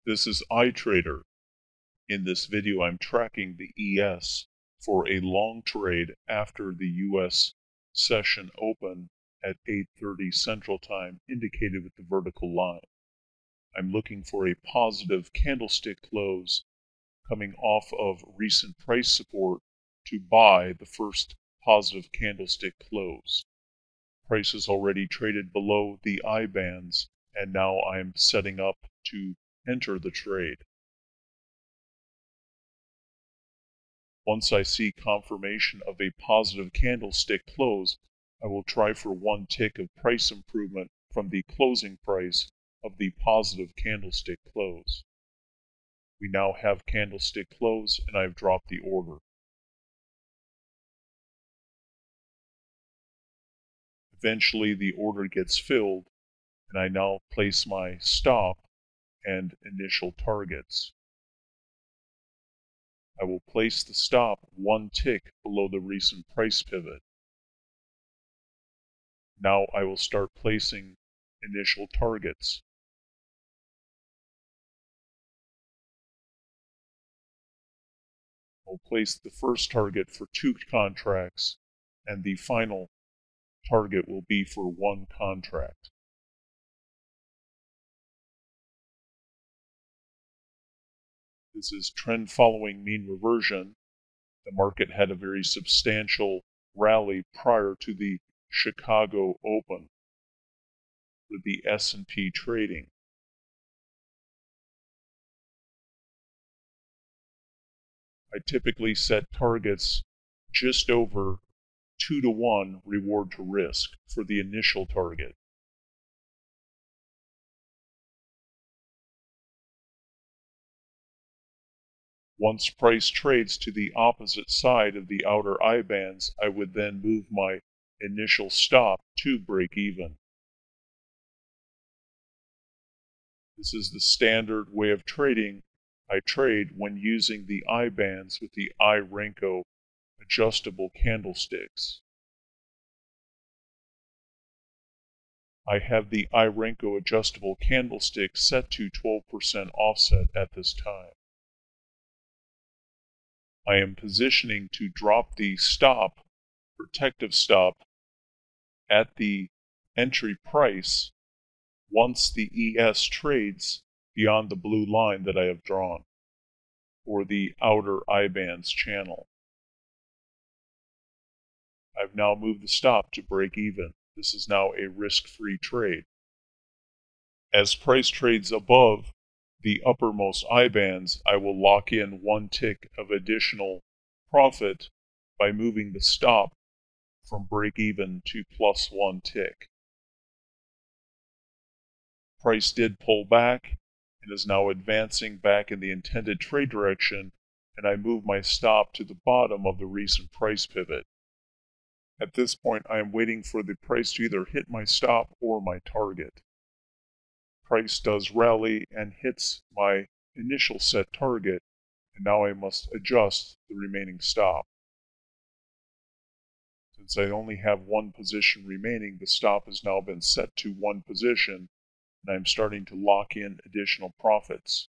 This is iTrader. In this video, I'm tracking the ES for a long trade after the US session open at 8:30 Central Time, indicated with the vertical line. I'm looking for a positive candlestick close coming off of recent price support to buy the first positive candlestick close. Price is already traded below the I bands, and now I'm setting up to enter the trade. Once I see confirmation of a positive candlestick close, I will try for one tick of price improvement from the closing price of the positive candlestick close. We now have candlestick close, and I've dropped the order. Eventually the order gets filled, and I now place my stop and initial targets. I will place the stop one tick below the recent price pivot. Now I will start placing initial targets. I'll place the first target for 2 contracts, and the final target will be for 1 contract. This is trend following mean reversion. The market had a very substantial rally prior to the Chicago Open for the S&P trading. I typically set targets just over 2-to-1 reward to risk for the initial target. Once price trades to the opposite side of the outer I bands, I would then move my initial stop to break even. This is the standard way of trading. I trade when using the I bands with the iRenko adjustable candlesticks. I have the iRenko adjustable candlestick set to 12% offset at this time. I am positioning to drop the stop, protective stop, at the entry price once the ES trades beyond the blue line that I have drawn for the outer I bands channel. I've now moved the stop to break even. This is now a risk-free trade. As price trades above the uppermost I bands, I will lock in 1 tick of additional profit by moving the stop from break even to +1 tick. Price did pull back and is now advancing back in the intended trade direction, and I move my stop to the bottom of the recent price pivot. At this point, I am waiting for the price to either hit my stop or my target. Price does rally and hits my initial set target, and now I must adjust the remaining stop. Since I only have 1 position remaining, the stop has now been set to 1 position, and I'm starting to lock in additional profits.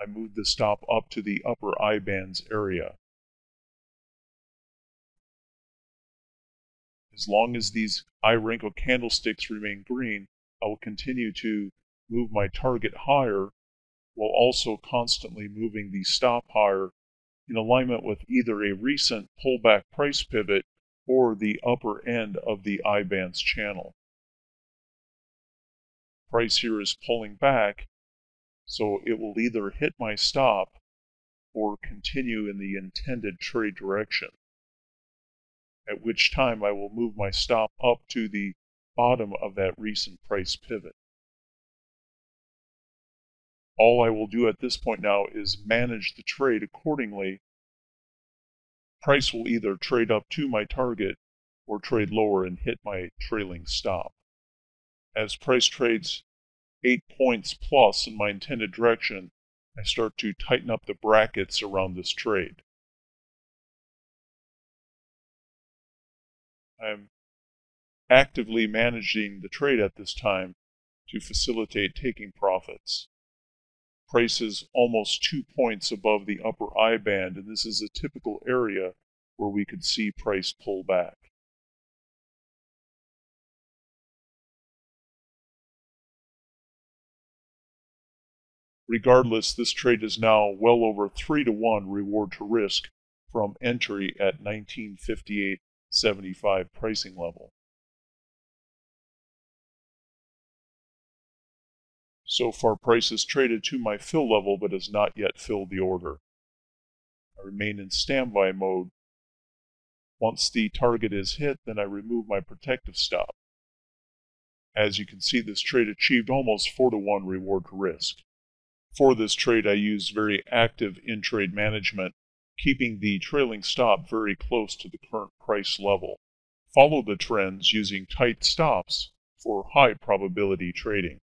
I move the stop up to the upper I bands area. As long as these iRenko candlesticks remain green, I will continue to move my target higher while also constantly moving the stop higher in alignment with either a recent pullback price pivot or the upper end of the I bands channel. Price here is pulling back, so it will either hit my stop or continue in the intended trade direction, at which time I will move my stop up to the bottom of that recent price pivot. All I will do at this point now is manage the trade accordingly. Price will either trade up to my target or trade lower and hit my trailing stop. As price trades 8 points plus in my intended direction, I start to tighten up the brackets around this trade. I'm actively managing the trade at this time to facilitate taking profits. Price is almost 2 points above the upper I band, and this is a typical area where we could see price pull back. Regardless, this trade is now well over 3-to-1 reward to risk from entry at 1958.75 pricing level. So far, price has traded to my fill level but has not yet filled the order. I remain in standby mode. Once the target is hit, then I remove my protective stop. As you can see, this trade achieved almost 4-to-1 reward to risk. For this trade, I used very active in-trade management, keeping the trailing stop very close to the current price level. Follow the trends using tight stops for high probability trading.